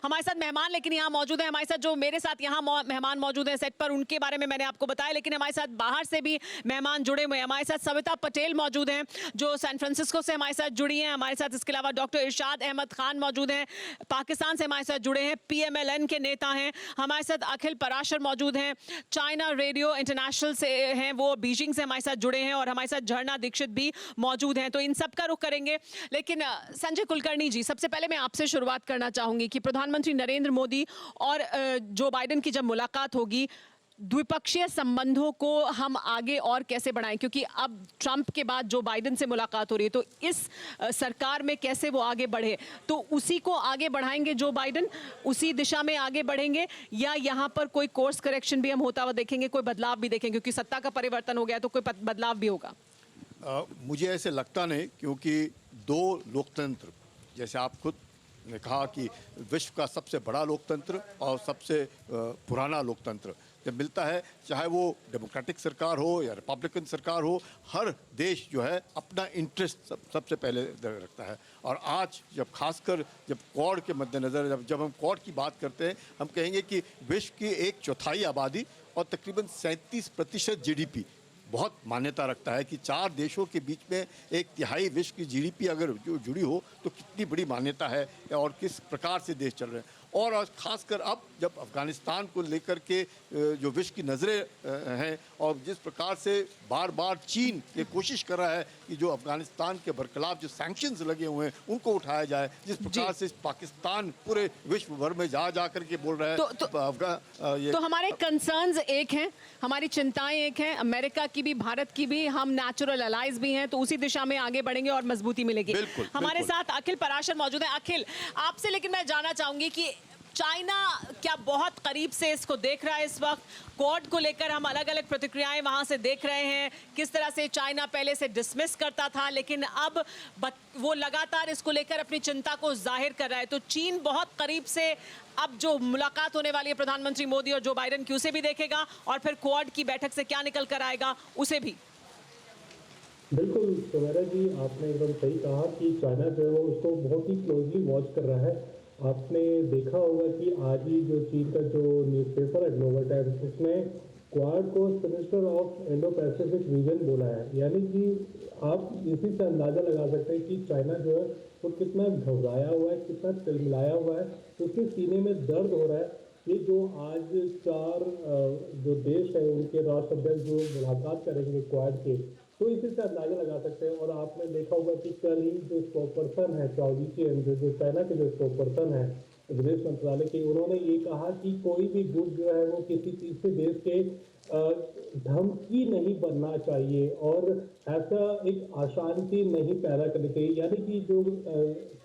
हमारे साथ मेहमान लेकिन यहाँ मौजूद है, हमारे साथ जो मेरे साथ यहाँ मेहमान मौजूद हैं सेट पर, उनके बारे में मैंने आपको बताया, लेकिन हमारे साथ बाहर से भी मेहमान जुड़े हुए हैं। हमारे साथ सविता पटेल मौजूद हैं जो सैन फ्रांसिस्को से हमारे साथ जुड़ी हैं। हमारे साथ इसके अलावा डॉक्टर इरशाद अहमद खान मौजूद हैं, पाकिस्तान से हमारे साथ जुड़े हैं, PMLN के नेता हैं। हमारे साथ अखिल पराशर मौजूद हैं, चाइना रेडियो इंटरनेशनल से हैं, वो बीजिंग से हमारे साथ जुड़े हैं, और हमारे साथ झरना दीक्षित भी मौजूद हैं। तो इन सब का रुख करेंगे, लेकिन संजय कुलकर्णी जी, सबसे पहले मैं आपसे शुरुआत करना चाहूंगी कि प्रधानमंत्री नरेंद्र मोदी और जो बाइडेन की जब मुलाकात होगी, द्विपक्षीय संबंधों को हम आगे और कैसे बढ़ाएं, क्योंकि अब ट्रंप के बाद जो बाइडेन से मुलाकात हो रही है, तो इस सरकार में कैसे वो आगे बढ़े, तो उसी को आगे बढ़ाएंगे जो बाइडेन, उसी दिशा में आगे बढ़ेंगे, या यहाँ पर कोई कोर्स करेक्शन भी हम होता हुआ देखेंगे, कोई बदलाव भी देखेंगे, क्योंकि सत्ता का परिवर्तन हो गया तो कोई बदलाव भी होगा? मुझे ऐसे लगता नहीं, क्योंकि दो लोकतंत्र, जैसे आप खुद ने कहा कि विश्व का सबसे बड़ा लोकतंत्र और सबसे पुराना लोकतंत्र जब मिलता है, चाहे वो डेमोक्रेटिक सरकार हो या रिपब्लिकन सरकार हो, हर देश जो है अपना इंटरेस्ट सबसे पहले रखता है। और आज जब खासकर जब क्वाड के मद्देनज़र जब हम क्वाड की बात करते हैं, हम कहेंगे कि विश्व की 1/4 आबादी और तकरीबन 37% GDP बहुत मान्यता रखता है कि 4 देशों के बीच में 1/3 विश्व की GDP अगर जो जुड़ी हो तो कितनी बड़ी मान्यता है और किस प्रकार से देश चल रहे हैं। और खासकर अब जब अफ़गानिस्तान को लेकर के जो विश्व की नज़रें हैं, और जिस प्रकार से बार बार चीन ये कोशिश कर रहा है कि जो अफ़गानिस्तान के बरखिलाफ जो सैंक्शंस लगे हुए हैं उनको उठाया जाए, जिस प्रकार से पाकिस्तान पूरे विश्व भर में जा कर के बोल रहा है तो हमारे कंसर्न्स एक हैं, हमारी चिंताएं एक हैं, अमेरिका की भी, भारत की भी, हम नेचुरल अलाइज भी हैं, तो उसी दिशा में आगे बढ़ेंगे और मजबूती मिलेगी। हमारे साथ अखिल पराशर मौजूद हैं। अखिल, आपसे लेकिन मैं जानना चाहूंगी कि चाइना क्या बहुत करीब से इसको देख रहा है इस वक्त? क्वाड को लेकर हम अलग अलग प्रतिक्रियाएं वहां से देख रहे हैं, किस तरह से चाइना पहले से डिसमिस करता था, लेकिन अब वो लगातार इसको लेकर अपनी चिंता को जाहिर कर रहा है। तो चीन बहुत करीब से अब जो मुलाकात होने वाली है प्रधानमंत्री मोदी और जो बाइडेन की, उसे भी देखेगा, और फिर क्वाड की बैठक से क्या निकल कर आएगा उसे भी। बिल्कुल सवेरा जी, आपने एकदम सही कहा कि चाइना जो है उसको बहुत ही क्लोजली वॉच कर रहा है। आपने देखा होगा कि आज ही जो चीन का जो न्यूज़पेपर है ग्लोबल टाइम्स, उसमें क्वाड को sinister of Indo Pacific region बोला है। यानी कि आप इसी से अंदाजा लगा सकते हैं कि चाइना जो है वो कितना घबराया हुआ है, कितना तिलमिलाया हुआ है, उसके सीने में दर्द हो रहा है। ये जो आज 4 जो देश है उनके राष्ट्रध्यक्ष जो मुलाकात करेंगे क्वाड के, तो इसी से अंदाजा लगा सकते हैं। और आपने देखा होगा कि कल ही जो स्पोकपर्सन है जो चाइना के जो स्पोकपर्सन है विदेश मंत्रालय के, उन्होंने ये कहा कि कोई भी गुट जो है वो किसी तीसरे देश के धमकी नहीं बनना चाहिए और ऐसा एक अशांति नहीं पैदा करनी चाहिए। यानी कि जो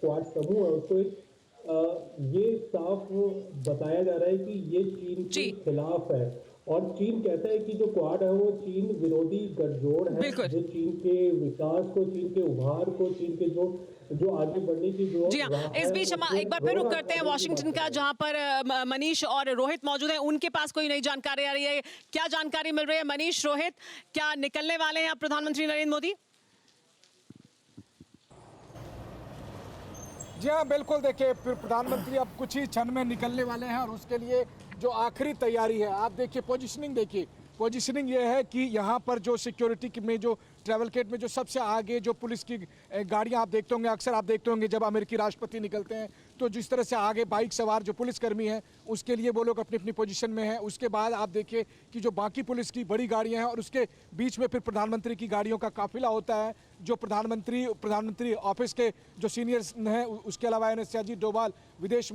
क्वाड समूह है उसको ये साफ बताया जा रहा है कि ये चीन के खिलाफ है, और चीन कहता है कि जो क्वाड है वो चीन विरोधी गठजोड़ है, जो चीन के विकास को, चीन के उभार को, चीन के जो आगे बढ़ने की जो। जी हाँ, इस बीच हम एक बार फिर रुक करते हैं वॉशिंगटन का, जहां पर मनीष और रोहित मौजूद हैं। उनके पास कोई नई जानकारी आ रही है, क्या जानकारी मिल रही है? मनीष, रोहित, क्या निकलने वाले हैं अब प्रधानमंत्री नरेंद्र मोदी? जी हाँ, बिल्कुल। देखिए, प्रधानमंत्री अब कुछ ही क्षण में निकलने वाले हैं, और उसके लिए जो आखिरी तैयारी है, आप देखिए पोजीशनिंग ये है कि यहाँ पर जो सिक्योरिटी में जो ट्रैवल किट में जो सबसे आगे जो पुलिस की गाड़ियाँ आप देखते होंगे, अक्सर आप देखते होंगे जब अमेरिकी राष्ट्रपति निकलते हैं तो जिस तरह से आगे बाइक सवार जो पुलिसकर्मी हैं उसके लिए वो लोग अपनी अपनी पोजीशन में हैं। उसके बाद आप देखिए कि जो बाकी पुलिस की बड़ी गाड़ियाँ हैं और उसके बीच में फिर प्रधानमंत्री की गाड़ियों का काफिला होता है। जो प्रधानमंत्री ऑफिस के जो सीनियर्स हैं, उसके अलावा NSC अजीत डोभाल, विदेश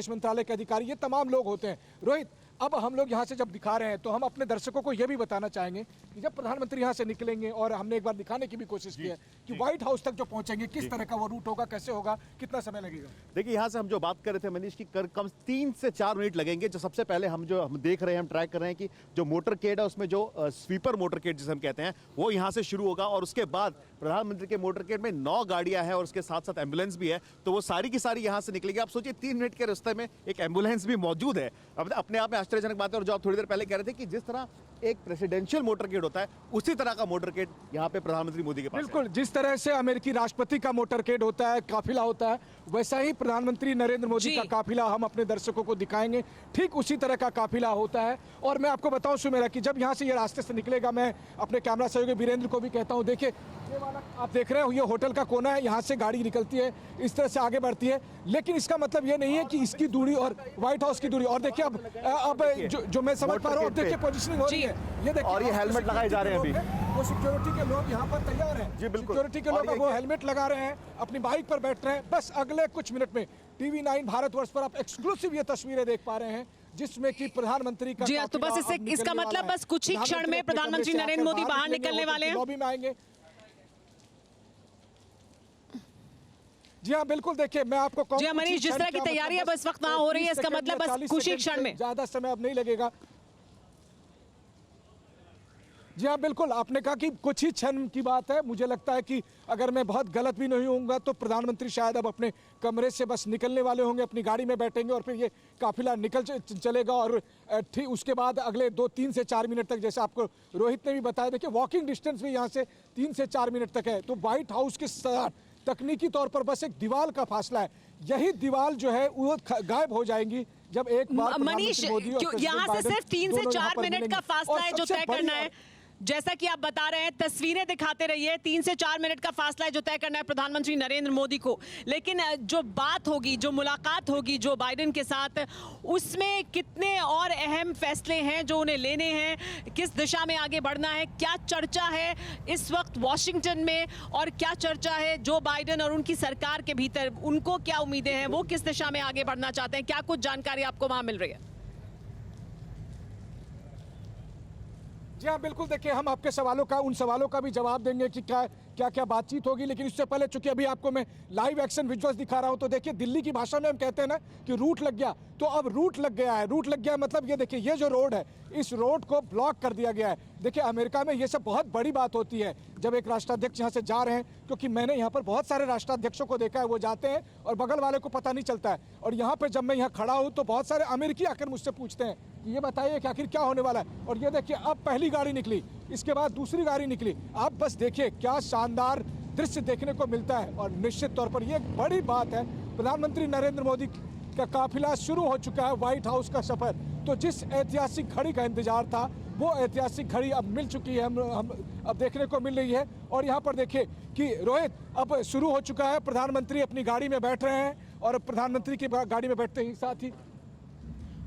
मंत्रालय के अधिकारी, ये तमाम लोग होते हैं। रोहित, अब हम लोग यहाँ से जब दिखा रहे हैं तो हम अपने दर्शकों को यह भी बताना चाहेंगे कि जब प्रधानमंत्री यहाँ से निकलेंगे, और हमने एक बार दिखाने की भी कोशिश की है कि व्हाइट हाउस तक जो पहुंचेंगे किस तरह का वो रूट होगा, कैसे होगा, कितना समय लगेगा। देखिए, यहाँ से हम जो बात कर रहे थे मनीष की, कम 3 से 4 मिनट लगेंगे। जो सबसे पहले हम देख रहे हैं, हम ट्रैक कर रहे हैं कि जो मोटरकेड है उसमें जो स्वीपर मोटरकेड जिसे हम कहते हैं वो यहाँ से शुरू होगा, और उसके बाद प्रधानमंत्री के मोटरकेड में 9 गाड़ियां हैं और उसके साथ साथ एम्बुलेंस भी है, तो वो सारी की सारी यहाँ से निकलेगी। आप सोचिए 3 मिनट के रास्ते में एक एम्बुलेंस भी मौजूद है। अब अपने आप में आश्चर्यजनक बात है। और जो आप थोड़ी देर पहले कह रहे थे कि जिस तरह एक प्रेसिडेंशियल मोटरकेड होता है, उसी तरह का मोटरकेड यहाँ पे प्रधानमंत्री मोदी के पास है। बिल्कुल, जिस तरह से अमेरिकी राष्ट्रपति का मोटरकेड होता है, काफिला होता है, वैसा ही प्रधानमंत्री नरेंद्र मोदी जी। का काफिला हम अपने दर्शकों को दिखाएंगे। ठीक उसी तरह का काफिला होता है। और मैं आपको बताऊं सुमेरा कि जब यहाँ से ये रास्ते से निकलेगा, मैं अपने कैमरा सहयोगी वीरेंद्र को भी कहता हूँ, देखिए ये वाला आप देख रहे हो, ये होटल का कोना है, यहाँ से गाड़ी निकलती है, इस तरह से आगे बढ़ती है। लेकिन इसका मतलब ये नहीं है कि इसकी दूरी और व्हाइट हाउस की दूरी, और देखिए अब जो मैं समझ पा रहा हूँ, अब देखिए पोजिशनिंग हो रही है, ये देखिए, और ये हेलमेट लगाए जा रहे हैं अभी। वो सिक्योरिटी के लोग यहाँ पर तैयार हैं। जी, बिल्कुल। सिक्योरिटी के और लोग ये अब वो हेलमेट लगा रहे हैं, अपनी बाइक पर बैठ रहे हैं। बस अगले कुछ मिनट में TV9 भारतवर्ष पर आप एक्सक्लूसिव ये तस्वीरें देख पा रहे हैं, जिसमें कि प्रधानमंत्री का जी हाँ, तो काफिला बस अब इसका निकलने मतलब वाला है। बस कुछ ही क्षण में अपने प्रधानमंत्री कमरे से नरेंद्र आकर मोदी बाहर निकलेंगे, निकलने होटल वाले की हैं। लॉबी में आएंगे। जी हाँ, बिल्कुल, देखिए मैं आपको कहूं, जी हाँ, कुछ ही मनीष, जिस क्षण तरह की क्या तैयारी है मतलब बस वक्त वहाँ हो रही है, 30 इसका सेकंड मतलब या बस 40 कुछ ही सेकंड क्षण से में। ज्यादा समय अब नहीं लगेगा। जी हाँ, बिल्कुल, आपने कहा कि कुछ ही क्षण की बात है। मुझे लगता है कि अगर मैं बहुत गलत भी नहीं होऊंगा तो प्रधानमंत्री शायद अब अपने कमरे से बस निकलने वाले होंगे, अपनी गाड़ी में बैठेंगे और फिर ये काफिला निकल चलेगा। और ठीक उसके बाद अगले 2-3 से 4 मिनट तक, जैसे आपको रोहित ने भी बताया, देखिए वॉकिंग डिस्टेंस भी यहाँ से 3 से 4 मिनट तक है। तो व्हाइट हाउस के साथ तकनीकी तौर पर बस एक दीवार का फासला है। यही दीवार जो है वो गायब हो जाएंगी जब एक बार मनीष, प्रधानमंत्री मोदी और क्यों प्रेसिडेंट यहाँ से बाइडेन सिर्फ 3 से दोनों यहाँ 4 पर मिनट मिलेंगे। का फासला और है जो सबसे तय बड़ी करना है। जैसा कि आप बता रहे हैं, तस्वीरें दिखाते रहिए, 3 से 4 मिनट का फासला है जो तय करना है प्रधानमंत्री नरेंद्र मोदी को। लेकिन जो बात होगी, जो मुलाकात होगी जो बाइडेन के साथ, उसमें कितने और अहम फैसले हैं जो उन्हें लेने हैं, किस दिशा में आगे बढ़ना है, क्या चर्चा है इस वक्त वॉशिंगटन में, और क्या चर्चा है जो बाइडेन और उनकी सरकार के भीतर, उनको क्या उम्मीदें हैं, वो किस दिशा में आगे बढ़ना चाहते हैं, क्या कुछ जानकारी आपको वहां मिल रही है? जी हाँ, बिल्कुल, देखिए हम आपके सवालों का, उन सवालों का भी जवाब देंगे कि क्या क्या बातचीत होगी। लेकिन इससे पहले चूंकि अभी आपको मैं लाइव एक्शन विजुअल्स दिखा रहा हूं, तो देखिए दिल्ली की भाषा में हम कहते हैं ना कि रूट लग गया, तो अब रूट लग गया है। रूट लग गया है मतलब ये देखिए, ये जो रोड है, इस रोड को ब्लॉक कर दिया गया है। देखिए अमेरिका में ये सब बहुत बड़ी बात होती है जब एक राष्ट्राध्यक्ष यहाँ से जा रहे हैं, क्योंकि मैंने यहाँ पर बहुत सारे राष्ट्राध्यक्षों को देखा है, वो जाते हैं और बगल वाले को पता नहीं चलता है। और यहाँ पर जब मैं यहाँ खड़ा हूँ तो बहुत सारे अमेरिकी आकर मुझसे पूछते हैं कि ये बताइए कि आखिर क्या होने वाला है। और ये देखिए, अब पहली गाड़ी निकली, इसके बाद दूसरी गाड़ी निकली। आप बस देखिए क्या शानदार दृश्य देखने को मिलता है। और निश्चित तौर पर यह एक बड़ी बात है, प्रधानमंत्री नरेंद्र मोदी का काफिला शुरू हो चुका है, व्हाइट हाउस का सफर। तो जिस ऐतिहासिक घड़ी का इंतजार था, वो ऐतिहासिक घड़ी अब मिल चुकी है, हम अब देखने को मिल रही है। और यहाँ पर देखिए कि रोहित, अब शुरू हो चुका है, प्रधानमंत्री अपनी गाड़ी में बैठ रहे हैं और प्रधानमंत्री की गाड़ी में बैठते ही साथ ही,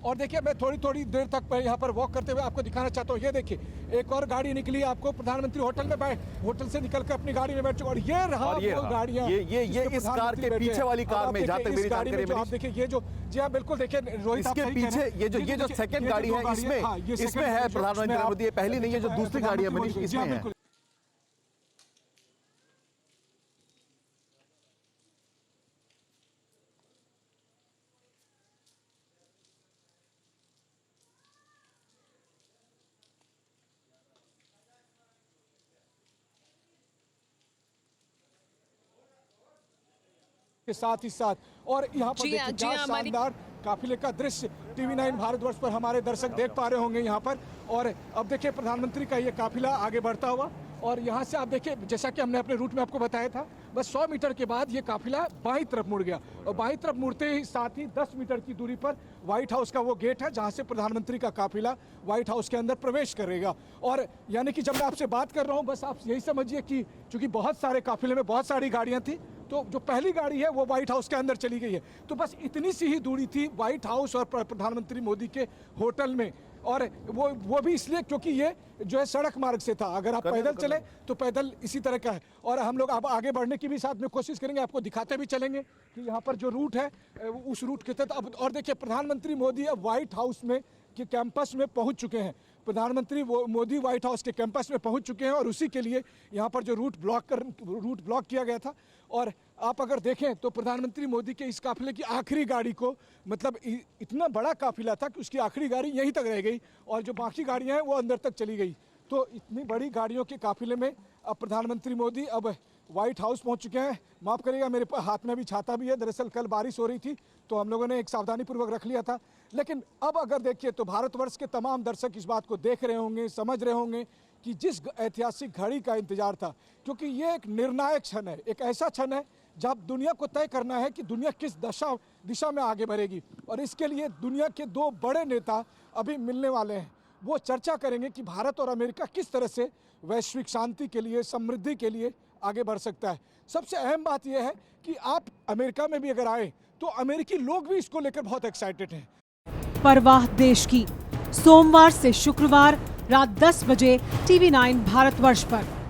और देखिए मैं थोड़ी देर तक यहाँ पर वॉक करते हुए आपको दिखाना चाहता हूँ। ये देखिए एक और गाड़ी निकली, आपको प्रधानमंत्री होटल से निकलकर अपनी गाड़ी में बैठ चुके। और ये रहा वो गाड़ियाँ, ये इस कार के पीछे वाली कार में, जहाँ तक मेरी जानकारी है, आप देखिए ये जो, जी हाँ बिल्कुल, देखिए रोहित, इसके पीछे ये जो सेकंड गाड़ी है, इसमें है प्रधानमंत्री मोदी। पहली नहीं है, जो दूसरी गाड़ी है मनीष, इसमें है। के साथ ही साथ, और यहाँ पर देखिए क्या शानदार काफिले का दृश्य TV9 भारतवर्ष पर हमारे दर्शक देख पा रहे होंगे यहाँ पर। और अब देखिए प्रधानमंत्री का ये काफिला आगे बढ़ता हुआ, और यहाँ से आप देखिए, जैसा कि हमने अपने रूट में आपको बताया था, बस 100 मीटर के बाद ये काफिला बाईं तरफ मुड़ गया। और बाईं तरफ मुड़ते ही साथ ही 10 मीटर की दूरी पर व्हाइट हाउस का वो गेट है जहाँ से प्रधानमंत्री का काफिला व्हाइट हाउस के अंदर प्रवेश करेगा। और यानी कि जब मैं आपसे बात कर रहा हूँ, बस आप यही समझिए कि चूंकि बहुत सारे काफिले में बहुत सारी गाड़ियाँ थी, तो जो पहली गाड़ी है वो व्हाइट हाउस के अंदर चली गई है। तो बस इतनी सी ही दूरी थी व्हाइट हाउस और प्रधानमंत्री मोदी के होटल में। और वो भी इसलिए क्योंकि ये जो है सड़क मार्ग से था, अगर आप पैदल चले तो पैदल इसी तरह का है। और हम लोग अब आगे बढ़ने की भी साथ में कोशिश करेंगे, आपको दिखाते भी चलेंगे कि यहाँ पर जो रूट है उस रूट के तहत अब। और देखिए प्रधानमंत्री मोदी अब व्हाइट हाउस में के कैंपस में पहुँच चुके हैं। प्रधानमंत्री मोदी व्हाइट हाउस के कैंपस में पहुंच चुके हैं, और उसी के लिए यहाँ पर जो रूट ब्लॉक किया गया था। और आप अगर देखें तो प्रधानमंत्री मोदी के इस काफिले की आखिरी गाड़ी को, मतलब इतना बड़ा काफिला था कि उसकी आखिरी गाड़ी यहीं तक रह गई, और जो बाकी गाड़ियाँ हैं वो अंदर तक चली गई। तो इतनी बड़ी गाड़ियों के काफिले में अब प्रधानमंत्री मोदी अब व्हाइट हाउस पहुंच चुके हैं। माफ करिएगा, मेरे हाथ में भी छाता भी है। दरअसल कल बारिश हो रही थी तो हम लोगों ने एक सावधानी पूर्वक रख लिया था। लेकिन अब अगर देखिए तो भारतवर्ष के तमाम दर्शक इस बात को देख रहे होंगे, समझ रहे होंगे कि जिस ऐतिहासिक घड़ी का इंतजार था, क्योंकि ये एक निर्णायक क्षण है, एक ऐसा क्षण है जब दुनिया को तय करना है कि दुनिया किस दिशा में आगे बढ़ेगी। और इसके लिए दुनिया के दो बड़े नेता अभी मिलने वाले हैं। वो चर्चा करेंगे कि भारत और अमेरिका किस तरह से वैश्विक शांति के लिए, समृद्धि के लिए आगे बढ़ सकता है। सबसे अहम बात यह है कि आप अमेरिका में भी अगर आए तो अमेरिकी लोग भी इसको लेकर बहुत एक्साइटेड हैं। परवाह देश की, सोमवार से शुक्रवार रात 10 बजे TV9 भारतवर्ष पर।